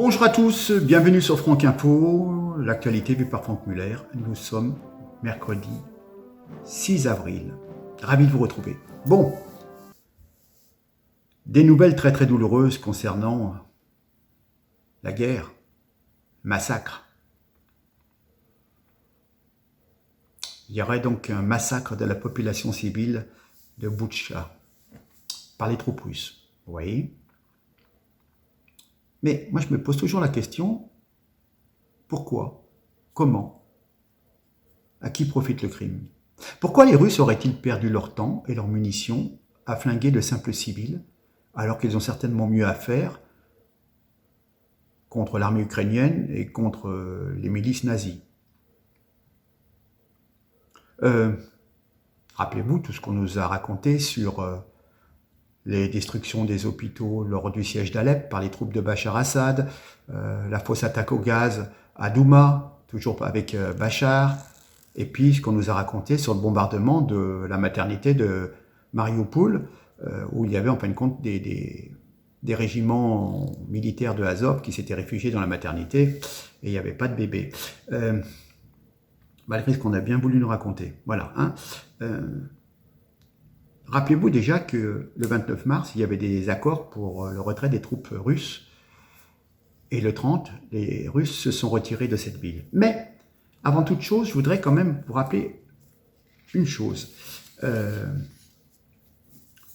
Bonjour à tous, bienvenue sur Franck Info, l'actualité vue par Franck Muller. Nous sommes mercredi 6 avril. Ravi de vous retrouver. Bon, des nouvelles très douloureuses concernant la guerre, massacre. Il y aurait donc un massacre de la population civile de Boutcha par les troupes russes. Vous voyez ? Mais moi, je me pose toujours la question, pourquoi? Comment? À qui profite le crime? Pourquoi les Russes auraient-ils perdu leur temps et leurs munitions à flinguer de simples civils, alors qu'ils ont certainement mieux à faire contre l'armée ukrainienne et contre les milices nazies? Rappelez-vous tout ce qu'on nous a raconté sur les destructions des hôpitaux lors du siège d'Alep par les troupes de Bachar Assad, la fausse attaque au gaz à Douma, toujours avec Bachar, et puis ce qu'on nous a raconté sur le bombardement de la maternité de Mariupol, où il y avait en fin de compte des régiments militaires de Azov qui s'étaient réfugiés dans la maternité, et il n'y avait pas de bébés. Malgré ce qu'on a bien voulu nous raconter. Voilà. Rappelez-vous déjà que le 29 mars, il y avait des accords pour le retrait des troupes russes. Et le 30, les Russes se sont retirés de cette ville. Mais, avant toute chose, je voudrais quand même vous rappeler une chose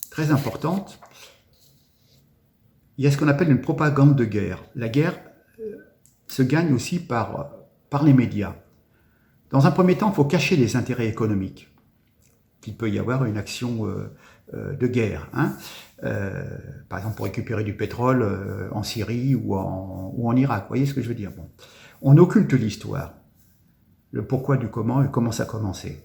très importante. Il y a ce qu'on appelle une propagande de guerre. La guerre se gagne aussi par les médias. Dans un premier temps, il faut cacher les intérêts économiques. Qu'il peut y avoir une action de guerre. Par exemple, pour récupérer du pétrole en Syrie ou en Irak. Vous voyez ce que je veux dire? Bon. On occulte l'histoire, le pourquoi du comment et comment ça a commencé.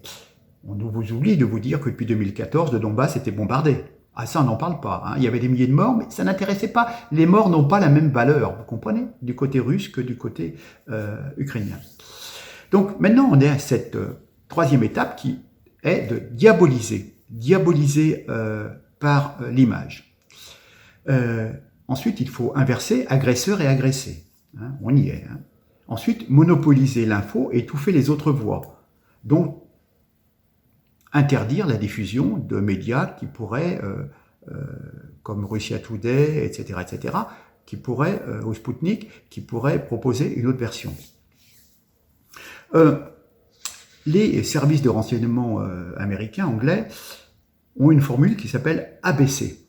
On vous oublie de vous dire que depuis 2014, le Donbass était bombardé. Ah, ça, on n'en parle pas. Il y avait des milliers de morts, mais ça n'intéressait pas. Les morts n'ont pas la même valeur, vous comprenez? Du côté russe que du côté ukrainien. Donc, maintenant, on est à cette troisième étape qui est de diaboliser par l'image. Ensuite, il faut inverser agresseur et agressé. On y est. Ensuite, monopoliser l'info et étouffer les autres voix. Donc, interdire la diffusion de médias qui pourraient, comme Russia Today, etc., qui pourraient, ou Sputnik, qui pourraient proposer une autre version. Les services de renseignement américains, anglais, ont une formule qui s'appelle ABC.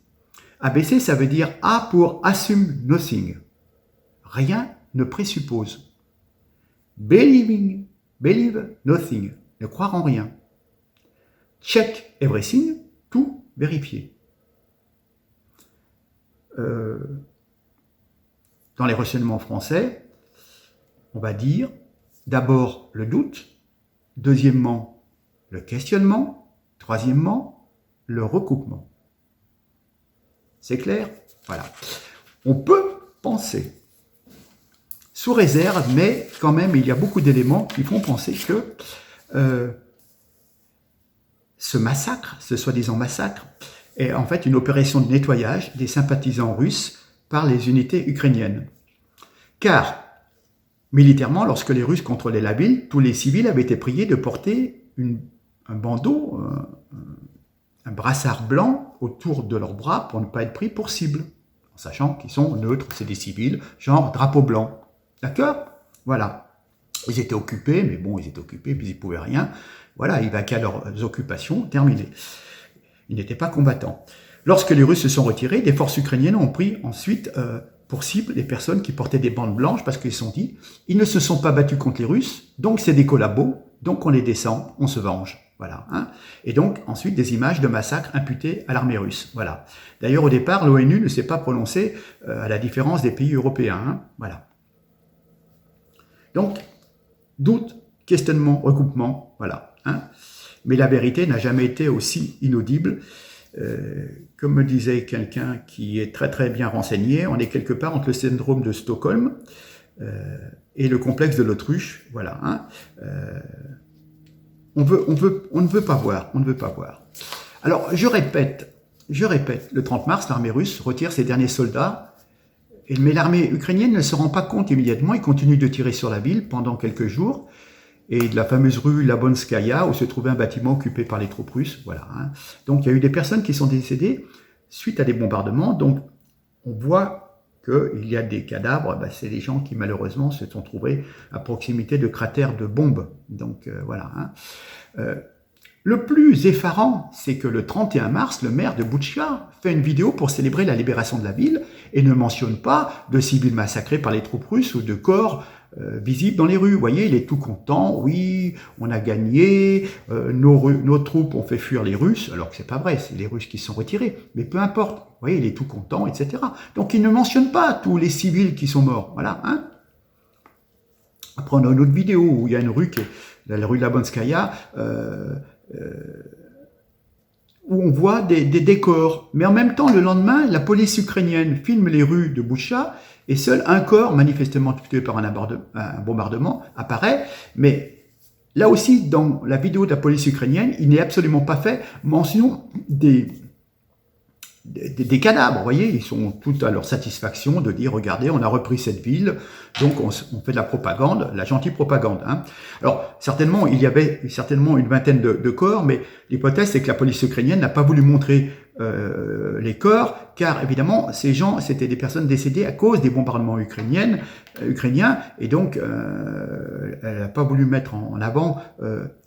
ABC, ça veut dire A pour Assume Nothing. Rien ne présuppose. Believe nothing. Ne croire en rien. Check everything. Tout vérifier. Dans les renseignements français, on va dire d'abord le doute, deuxièmement, le questionnement. Troisièmement, le recoupement. C'est clair? Voilà. On peut penser, sous réserve, mais quand même, il y a beaucoup d'éléments qui font penser que ce massacre, ce soi-disant massacre, est en fait une opération de nettoyage des sympathisants russes par les unités ukrainiennes. Car, militairement, lorsque les Russes contrôlaient la ville, tous les civils avaient été priés de porter un bandeau, un brassard blanc autour de leurs bras pour ne pas être pris pour cible, en sachant qu'ils sont neutres, c'est des civils, genre drapeau blanc. D'accord? Voilà. Ils étaient occupés, mais bon, ils étaient occupés, puis ils ne pouvaient rien. Voilà, ils vaquaient à leurs occupations, terminé. Ils n'étaient pas combattants. Lorsque les Russes se sont retirés, des forces ukrainiennes ont pris ensuite pour cible les personnes qui portaient des bandes blanches parce qu'ils se sont dit, ils ne se sont pas battus contre les Russes, donc c'est des collabos, donc on les descend, on se venge. Voilà. Et donc, ensuite, des images de massacres imputées à l'armée russe. Voilà. D'ailleurs, au départ, l'ONU ne s'est pas prononcée à la différence des pays européens. Voilà. Donc, doute, questionnement, recoupement, voilà. Mais la vérité n'a jamais été aussi inaudible. Comme me disait quelqu'un qui est très bien renseigné, on est quelque part entre le syndrome de Stockholm et le complexe de l'autruche. Voilà. On ne veut pas voir. Alors, je répète, le 30 mars, l'armée russe retire ses derniers soldats Mais l'armée ukrainienne ne se rend pas compte immédiatement, ils continuent de tirer sur la ville pendant quelques jours, et de la fameuse rue Labonskaya, où se trouvait un bâtiment occupé par les troupes russes. Voilà, hein. Donc il y a eu des personnes qui sont décédées suite à des bombardements, donc on voit qu'il y a des cadavres, c'est des gens qui malheureusement se sont trouvés à proximité de cratères de bombes. Donc voilà, hein. Le plus effarant, c'est que le 31 mars, le maire de Boutcha fait une vidéo pour célébrer la libération de la ville et ne mentionne pas de civils massacrés par les troupes russes ou de corps visibles dans les rues. Vous voyez, il est tout content, oui, on a gagné, nos troupes ont fait fuir les Russes, alors que c'est pas vrai, c'est les Russes qui se sont retirés, mais peu importe. Vous voyez, il est tout content, etc. Donc il ne mentionne pas tous les civils qui sont morts, voilà, hein. Après, on a une autre vidéo où il y a une rue, la rue de la Bonskaya, où on voit des décors. Mais en même temps, le lendemain, la police ukrainienne filme les rues de Boutcha et seul un corps, manifestement tué par un bombardement, apparaît. Mais là aussi, dans la vidéo de la police ukrainienne, il n'est absolument pas fait mention des cadavres. Vous voyez, ils sont tous à leur satisfaction de dire, regardez, on a repris cette ville, donc on fait de la propagande, la gentille propagande, hein. Alors, certainement, il y avait certainement une vingtaine de corps, mais l'hypothèse, c'est que la police ukrainienne n'a pas voulu montrer les corps, car évidemment, ces gens, c'était des personnes décédées à cause des bombardements ukrainiens, et donc elle n'a pas voulu mettre en avant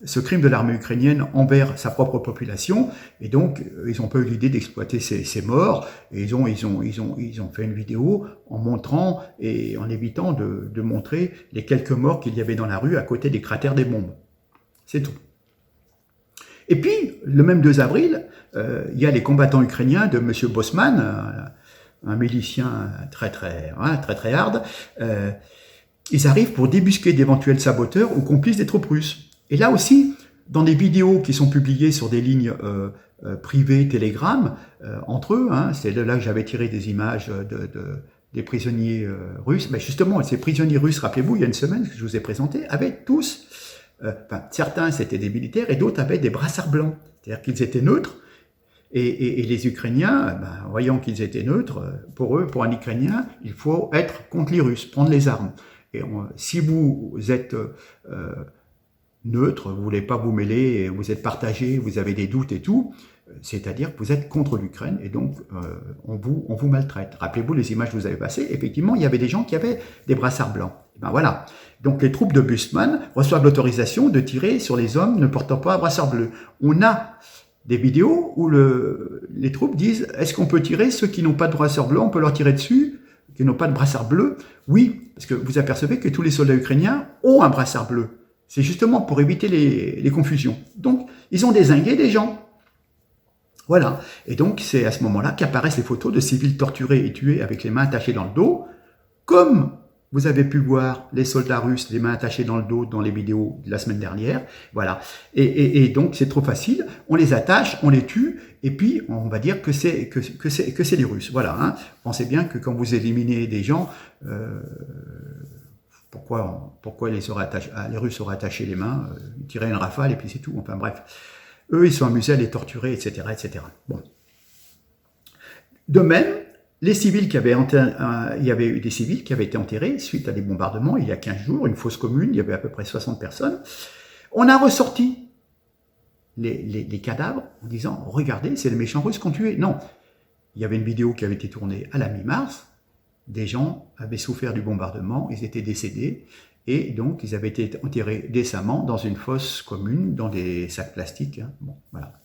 ce crime de l'armée ukrainienne envers sa propre population, et donc ils n'ont pas eu l'idée d'exploiter ces morts, et ils ont fait une vidéo en montrant et en évitant de montrer les quelques morts qu'il y avait dans la rue à côté des cratères des bombes. C'est tout. Et puis, le même 2 avril, il y a les combattants ukrainiens de M. Bosman, un milicien très hard. Ils arrivent pour débusquer d'éventuels saboteurs ou complices des troupes russes. Et là aussi, dans des vidéos qui sont publiées sur des lignes privées Telegram, entre eux, hein, c'est là que j'avais tiré des images des prisonniers russes. Mais justement, ces prisonniers russes, rappelez-vous, il y a une semaine que je vous ai présenté, avaient tous... certains c'était des militaires et d'autres avaient des brassards blancs, c'est-à-dire qu'ils étaient neutres, et les Ukrainiens, voyant qu'ils étaient neutres, pour un Ukrainien, il faut être contre les Russes, prendre les armes. Et si vous êtes neutre, vous voulez pas vous mêler, vous êtes partagé, vous avez des doutes et tout, c'est-à-dire que vous êtes contre l'Ukraine et donc on vous maltraite. Rappelez-vous les images que vous avez passées, effectivement, il y avait des gens qui avaient des brassards blancs. Et voilà. Donc les troupes de Bosman reçoivent l'autorisation de tirer sur les hommes ne portant pas un brassard bleu. On a des vidéos où les troupes disent « Est-ce qu'on peut tirer ceux qui n'ont pas de brassard blanc, on peut leur tirer dessus, qui n'ont pas de brassard bleu ?» Oui, parce que vous apercevez que tous les soldats ukrainiens ont un brassard bleu. C'est justement pour éviter les confusions. Donc, ils ont dézingué des gens. Voilà. Et donc, c'est à ce moment-là qu'apparaissent les photos de civils torturés et tués avec les mains attachées dans le dos, comme vous avez pu voir les soldats russes, les mains attachées dans le dos dans les vidéos de la semaine dernière. Voilà. Et donc, c'est trop facile. On les attache, on les tue, et puis on va dire que c'est les Russes. Voilà. Hein. Pensez bien que quand vous éliminez des gens, pourquoi les Russes auraient attaché les mains, tiraient une rafale et puis c'est tout. Enfin bref. Eux, ils sont amusés à les torturer, etc., etc. Bon. De même, les civils il y avait eu des civils qui avaient été enterrés suite à des bombardements il y a 15 jours, une fosse commune, il y avait à peu près 60 personnes. On a ressorti les cadavres en disant « Regardez, c'est les méchants Russes qui ont tué ». Non, il y avait une vidéo qui avait été tournée à la mi-mars, des gens avaient souffert du bombardement, ils étaient décédés, et donc ils avaient été enterrés décemment dans une fosse commune, dans des sacs plastiques. Hein. Bon, voilà.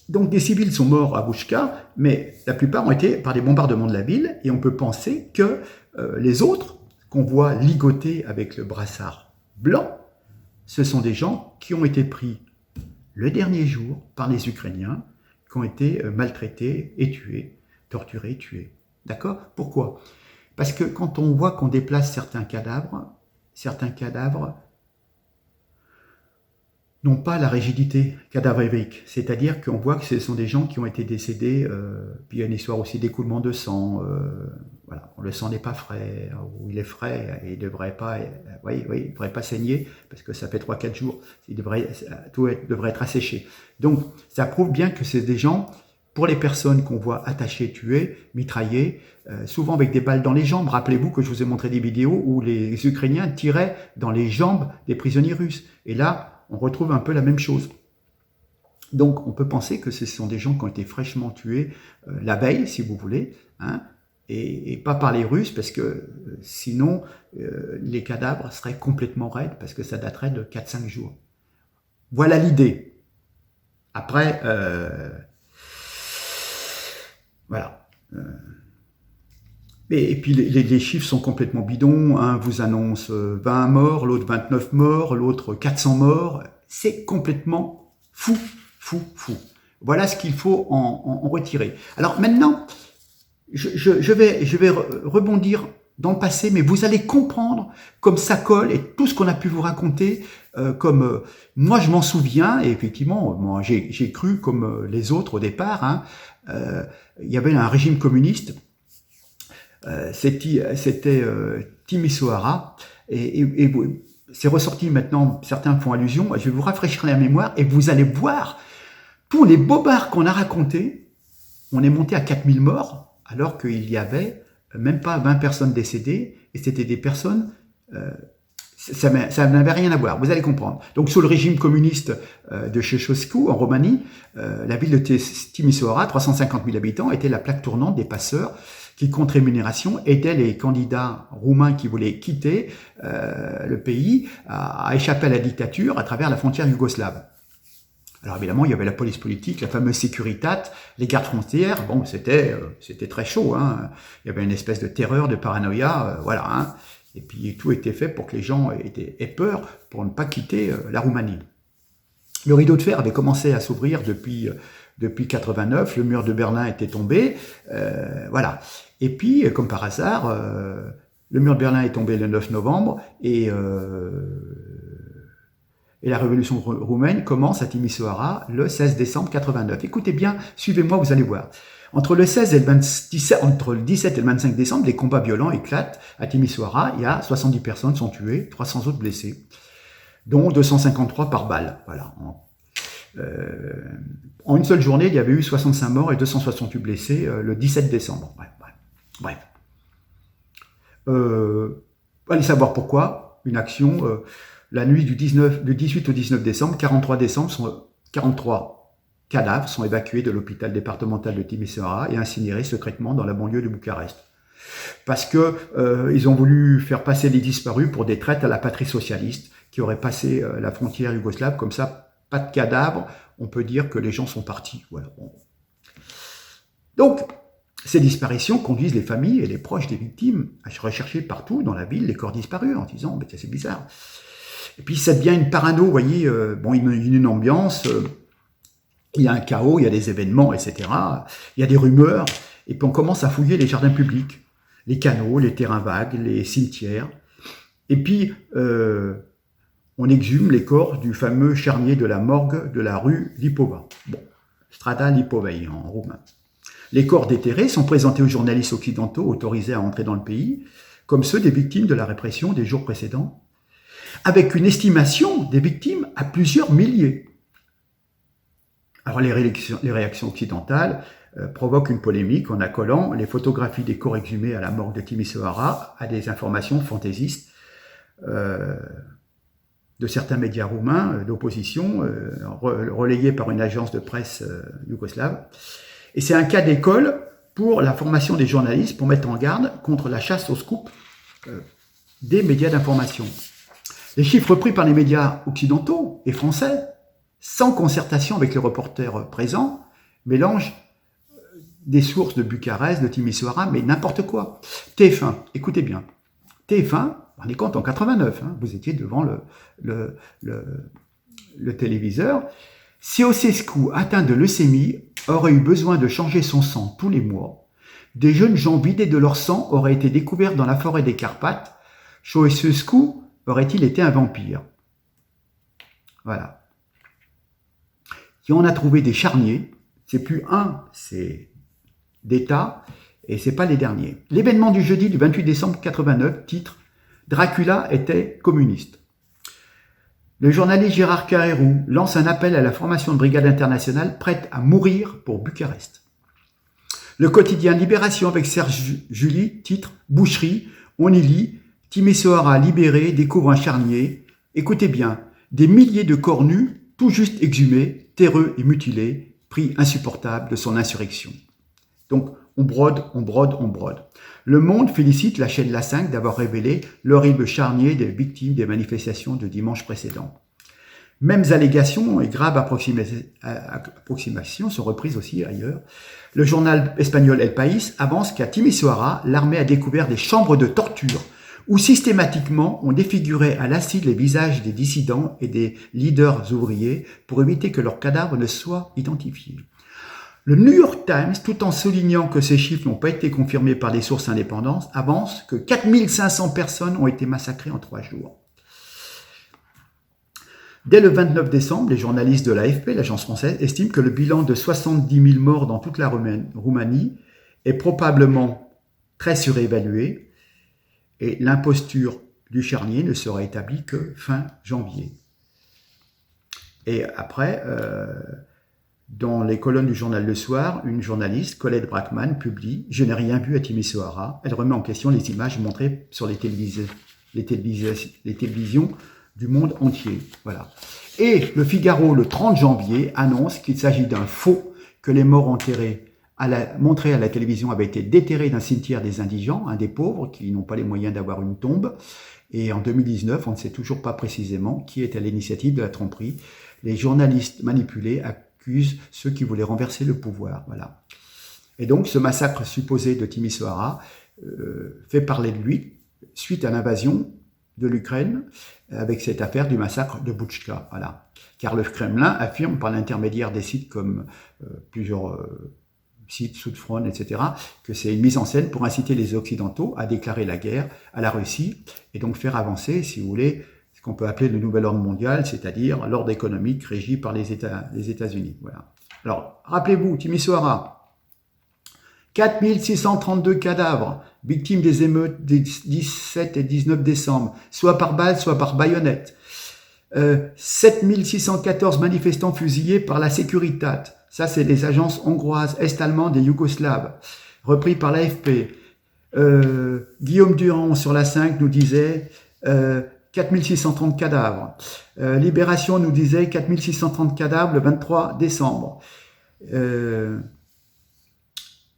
Donc des civils sont morts à Bouchka, mais la plupart ont été par des bombardements de la ville, et on peut penser que les autres, qu'on voit ligotés avec le brassard blanc, ce sont des gens qui ont été pris le dernier jour par les Ukrainiens, qui ont été maltraités et tués, torturés, tués. D'accord? Pourquoi? Parce que quand on voit qu'on déplace certains cadavres n'ont pas la rigidité cadavérique. C'est-à-dire qu'on voit que ce sont des gens qui ont été décédés, puis il y a une histoire aussi d'écoulement de sang, voilà, le sang n'est pas frais, ou il est frais, et il ne devrait pas, il devrait pas saigner, parce que ça fait 3-4 jours, tout devrait être asséché. Donc, ça prouve bien que c'est des gens pour les personnes qu'on voit attachées, tuées, mitraillées, souvent avec des balles dans les jambes. Rappelez-vous que je vous ai montré des vidéos où les Ukrainiens tiraient dans les jambes des prisonniers russes. Et là, on retrouve un peu la même chose. Donc, on peut penser que ce sont des gens qui ont été fraîchement tués la veille, si vous voulez, hein, et pas par les Russes, parce que sinon, les cadavres seraient complètement raides, parce que ça daterait de 4-5 jours. Voilà l'idée. Après, voilà. Et puis les chiffres sont complètement bidons. Un vous annonce 20 morts, l'autre 29 morts, l'autre 400 morts. C'est complètement fou. Voilà ce qu'il faut en retirer. Alors maintenant, je vais rebondir dans le passé, mais vous allez comprendre comme ça colle et tout ce qu'on a pu vous raconter, moi je m'en souviens, et effectivement, moi j'ai cru comme les autres au départ, hein, il y avait un régime communiste, c'était Timisoara, et c'est ressorti maintenant, certains font allusion, je vais vous rafraîchir la mémoire, et vous allez voir, pour les bobards qu'on a racontés, on est monté à 4000 morts, alors qu'il y avait même pas 20 personnes décédées, et c'était des personnes, ça n'avait rien à voir, vous allez comprendre. Donc sous le régime communiste de Ceausescu, en Roumanie, la ville de Timisoara, 350 000 habitants, était la plaque tournante des passeurs qui, contre rémunération, aidaient les candidats roumains qui voulaient quitter le pays à échapper à la dictature à travers la frontière yougoslave. Alors évidemment, il y avait la police politique, la fameuse Securitat, les gardes frontières. Bon, c'était très chaud, hein. Il y avait une espèce de terreur, de paranoïa, voilà. Hein. Et puis tout était fait pour que les gens aient peur pour ne pas quitter la Roumanie. Le rideau de fer avait commencé à s'ouvrir depuis 89. Le mur de Berlin était tombé, voilà. Et puis, comme par hasard, le mur de Berlin est tombé le 9 novembre et la révolution roumaine commence à Timisoara le 16 décembre 89. Écoutez bien, suivez-moi, vous allez voir. Entre le 17 et le 25 décembre, les combats violents éclatent à Timisoara. Il y a 70 personnes sont tuées, 300 autres blessés, dont 253 par balle. Voilà. En une seule journée, il y avait eu 65 morts et 268 blessés le 17 décembre. Bref. Allez savoir pourquoi. Une action... la nuit du 18 au 19 décembre, 43 cadavres sont évacués de l'hôpital départemental de Timisoara et incinérés secrètement dans la banlieue de Bucarest. Parce que ils ont voulu faire passer les disparus pour des traites à la patrie socialiste qui auraient passé la frontière yougoslave. Comme ça, pas de cadavres, on peut dire que les gens sont partis. Voilà. Donc, ces disparitions conduisent les familles et les proches des victimes à rechercher partout dans la ville les corps disparus en disant « c'est bizarre ». Et puis ça devient une parano, vous voyez, bon, une ambiance, il y a un chaos, il y a des événements, etc. Il y a des rumeurs, et puis on commence à fouiller les jardins publics, les canaux, les terrains vagues, les cimetières. Et puis on exhume les corps du fameux charnier de la morgue de la rue Lipova. Bon, Strada Lipovei en roumain. Les corps déterrés sont présentés aux journalistes occidentaux autorisés à entrer dans le pays, comme ceux des victimes de la répression des jours précédents, avec une estimation des victimes à plusieurs milliers. Alors les réactions occidentales provoquent une polémique en accolant les photographies des corps exhumés à la morgue de Timisoara à des informations fantaisistes de certains médias roumains d'opposition, relayés par une agence de presse yougoslave. Et c'est un cas d'école pour la formation des journalistes pour mettre en garde contre la chasse au scoop des médias d'information. Les chiffres pris par les médias occidentaux et français, sans concertation avec les reporters présents, mélangent des sources de Bucarest, de Timisoara, mais n'importe quoi. TF1, écoutez bien. TF1, on est compte en 89, hein, vous étiez devant le téléviseur. Ceausescu, atteint de leucémie, aurait eu besoin de changer son sang tous les mois. Des jeunes gens vidés de leur sang auraient été découverts dans la forêt des Carpates. Ceausescu aurait-il été un vampire? Voilà. Et on a trouvé des charniers, c'est plus un, c'est des tas, et c'est pas les derniers. L'événement du jeudi du 28 décembre 89, titre « Dracula était communiste ». Le journaliste Gérard Carrérou lance un appel à la formation de brigade internationale prête à mourir pour Bucarest. Le quotidien Libération avec Serge Julie, titre « Boucherie », on y lit « Timisoara libéré découvre un charnier ». Écoutez bien, des milliers de corps nus, tout juste exhumés, terreux et mutilés, prix insupportable de son insurrection. Donc, on brode, on brode, on brode. Le Monde félicite la chaîne La 5 d'avoir révélé l'horrible charnier des victimes des manifestations de dimanche précédent. Mêmes allégations et graves approximations sont reprises aussi ailleurs. Le journal espagnol El País avance qu'à Timisoara, l'armée a découvert des chambres de torture où systématiquement on défigurait à l'acide les visages des dissidents et des leaders ouvriers pour éviter que leurs cadavres ne soient identifiés. Le New York Times, tout en soulignant que ces chiffres n'ont pas été confirmés par des sources indépendantes, avance que 4500 personnes ont été massacrées en 3 jours. Dès le 29 décembre, les journalistes de l'AFP, l'agence française, estiment que le bilan de 70 000 morts dans toute la Roumanie est probablement très surévalué et l'imposture du charnier ne sera établie que fin janvier. Et après, dans les colonnes du journal Le Soir, une journaliste, Colette Brackman, publie « Je n'ai rien vu à Timisoara ». Elle remet en question les images montrées sur les télévisions du monde entier. Voilà. Et le Figaro, le 30 janvier, annonce qu'il s'agit d'un faux, que les morts montrés à la télévision avaient été déterrés d'un cimetière des indigents, des pauvres, qui n'ont pas les moyens d'avoir une tombe. Et en 2019, on ne sait toujours pas précisément qui est à l'initiative de la tromperie. Les journalistes manipulés accusent ceux qui voulaient renverser le pouvoir. Voilà. Et donc, ce massacre supposé de Timisoara fait parler de lui suite à l'invasion de l'Ukraine avec cette affaire du massacre de Boutchka. Voilà. Car le Kremlin affirme par l'intermédiaire des sites comme plusieurs sites, Soudfront, etc., que c'est une mise en scène pour inciter les Occidentaux à déclarer la guerre à la Russie et donc faire avancer, si vous voulez, ce qu'on peut appeler le nouvel ordre mondial, c'est-à-dire l'ordre économique régi par les États-Unis. Voilà. Alors, rappelez-vous, Timisoara, 4632 cadavres, victimes des émeutes des 17 et 19 décembre, soit par balle, soit par baïonnette. 7614 manifestants fusillés par la Securitat. Ça, c'est les agences hongroises, est-allemandes et yougoslaves, repris par l'AFP. Guillaume Durand, sur la 5, nous disait 4630 cadavres. Libération nous disait 4630 cadavres le 23 décembre.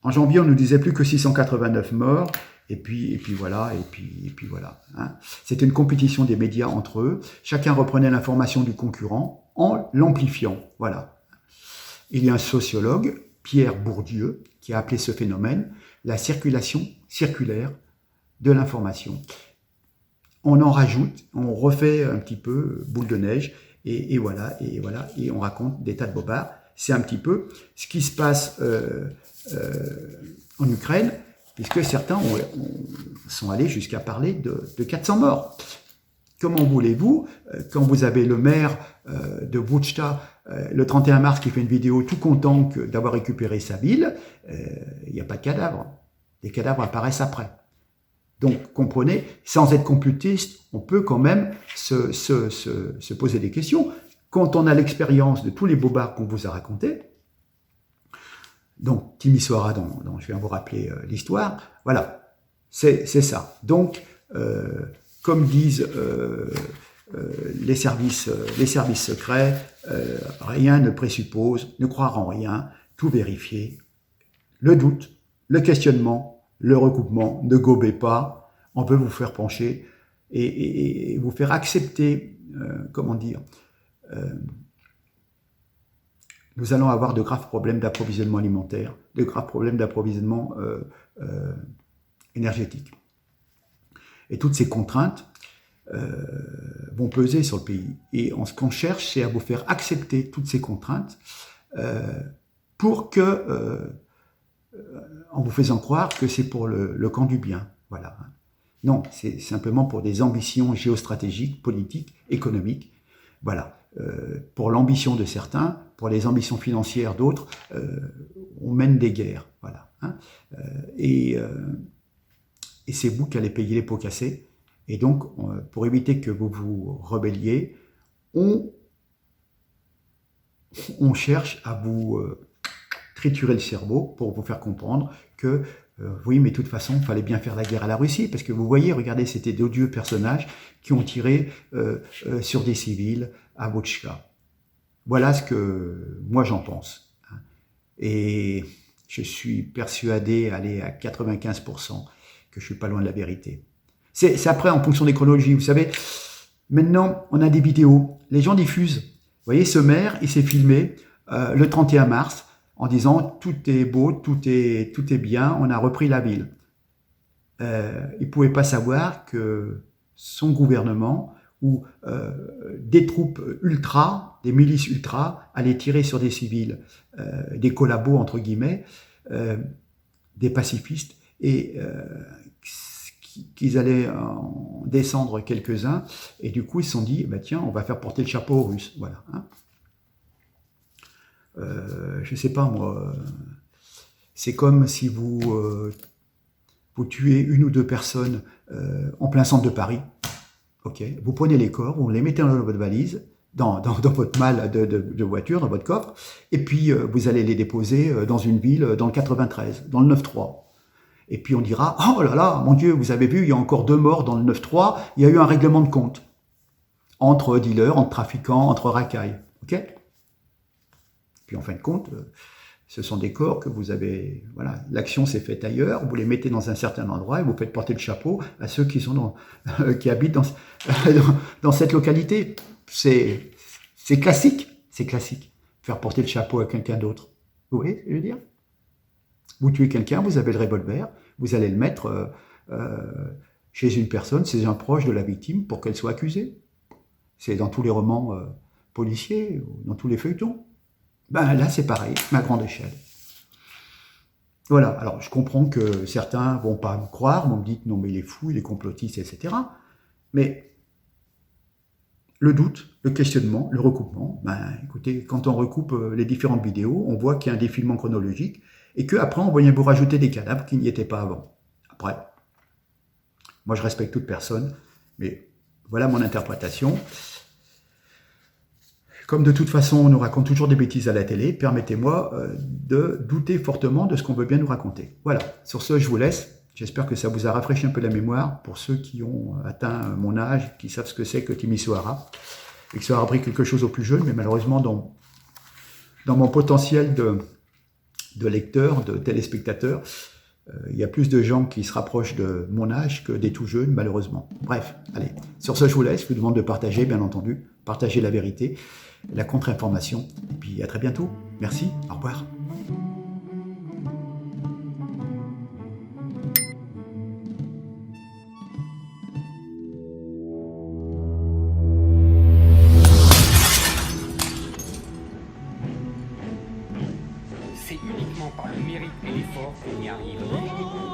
En janvier, on nous disait plus que 689 morts, et puis voilà, et puis voilà. Hein. C'était une compétition des médias entre eux. Chacun reprenait l'information du concurrent en l'amplifiant. Voilà. Il y a un sociologue, Pierre Bourdieu, qui a appelé ce phénomène la circulation circulaire de l'information. On en rajoute, on refait un petit peu boule de neige, et voilà, et on raconte des tas de bobards. C'est un petit peu ce qui se passe en Ukraine, puisque certains sont allés jusqu'à parler de 400 morts. Comment voulez-vous, quand vous avez le maire de Boutchka, le 31 mars, qui fait une vidéo tout content d'avoir récupéré sa ville, il n'y a pas de cadavres. Les cadavres apparaissent après. Donc, comprenez, sans être complotiste, on peut quand même se poser des questions. Quand on a l'expérience de tous les bobards qu'on vous a racontés, donc Timisoara, dont je viens vous rappeler l'histoire, voilà, c'est ça. Donc, comme disent les services secrets, rien ne présuppose, ne croire en rien, tout vérifier. Le doute, le questionnement, le recoupement, ne gobez pas, on peut vous faire pencher et vous faire accepter, nous allons avoir de graves problèmes d'approvisionnement alimentaire, de graves problèmes d'approvisionnement énergétique. Et toutes ces contraintes vont peser sur le pays. Et ce qu'on cherche, c'est à vous faire accepter toutes ces contraintes pour que, en vous faisant croire que c'est pour le camp du bien. Voilà. Non, c'est simplement pour des ambitions géostratégiques, politiques, économiques. Voilà. Pour l'ambition de certains, pour les ambitions financières d'autres, on mène des guerres. Voilà. Hein. Et c'est vous qui allez payer les pots cassés. Et donc, pour éviter que vous vous rebelliez, on cherche à vous triturer le cerveau pour vous faire comprendre que, oui, mais de toute façon, il fallait bien faire la guerre à la Russie, parce que vous voyez, regardez, c'était d'odieux personnages qui ont tiré sur des civils à Boutchka. Voilà ce que moi j'en pense. Et je suis persuadé, allez, à 95%, que je suis pas loin de la vérité. C'est après, en fonction des chronologies, vous savez, maintenant, on a des vidéos, les gens diffusent. Vous voyez, ce maire, il s'est filmé le 31 mars en disant « tout est beau, tout est bien, on a repris la ville ». Il ne pouvait pas savoir que son gouvernement ou des troupes ultra, des milices ultra, allaient tirer sur des civils, des collabos entre guillemets, des pacifistes, et qu'ils allaient en descendre quelques-uns, et du coup ils se sont dit, bah, tiens, on va faire porter le chapeau aux Russes, voilà. Hein. Je sais pas moi, c'est comme si vous tuez une ou deux personnes en plein centre de Paris. Ok, vous prenez les corps, vous les mettez dans votre valise, dans votre malle de voiture, dans votre coffre, et puis vous allez les déposer dans une ville, dans le 93, dans le 9-3. Et puis on dira, oh là là, mon Dieu, vous avez vu, il y a encore 2 morts dans le 9-3, il y a eu un règlement de compte entre dealers, entre trafiquants, entre racailles. Ok. Puis en fin de compte, ce sont des corps que vous avez, voilà, l'action s'est faite ailleurs, vous les mettez dans un certain endroit et vous faites porter le chapeau à ceux qui sont qui habitent dans cette localité. C'est classique, c'est classique. Faire porter le chapeau à quelqu'un d'autre. Vous voyez ce que je veux dire? Vous tuez quelqu'un, vous avez le revolver, vous allez le mettre chez une personne, chez un proche de la victime pour qu'elle soit accusée. C'est dans tous les romans policiers, dans tous les feuilletons. Ben là, c'est pareil, mais à grande échelle. Voilà, alors je comprends que certains vont pas me croire, vont me dire non mais il est fou, il est complotiste, etc. Mais le doute, le questionnement, le recoupement, ben écoutez, quand on recoupe les différentes vidéos, on voit qu'il y a un défilement chronologique et qu'après on vient vous rajouter des cadavres qui n'y étaient pas avant. Après, moi je respecte toute personne, mais voilà mon interprétation. Comme de toute façon, on nous raconte toujours des bêtises à la télé, permettez-moi de douter fortement de ce qu'on veut bien nous raconter. Voilà, sur ce, je vous laisse. J'espère que ça vous a rafraîchi un peu la mémoire pour ceux qui ont atteint mon âge, qui savent ce que c'est que Timisoara, et que ça aura appris quelque chose aux plus jeunes, mais malheureusement, dans mon potentiel de lecteur, de téléspectateur, il y a plus de gens qui se rapprochent de mon âge que des tout jeunes, malheureusement. Bref, allez, sur ce, je vous laisse. Je vous demande de partager, bien entendu, partager la vérité, la contre-information, et puis à très bientôt. Merci, au revoir. C'est uniquement par le mérite et l'effort qu'on y arrive.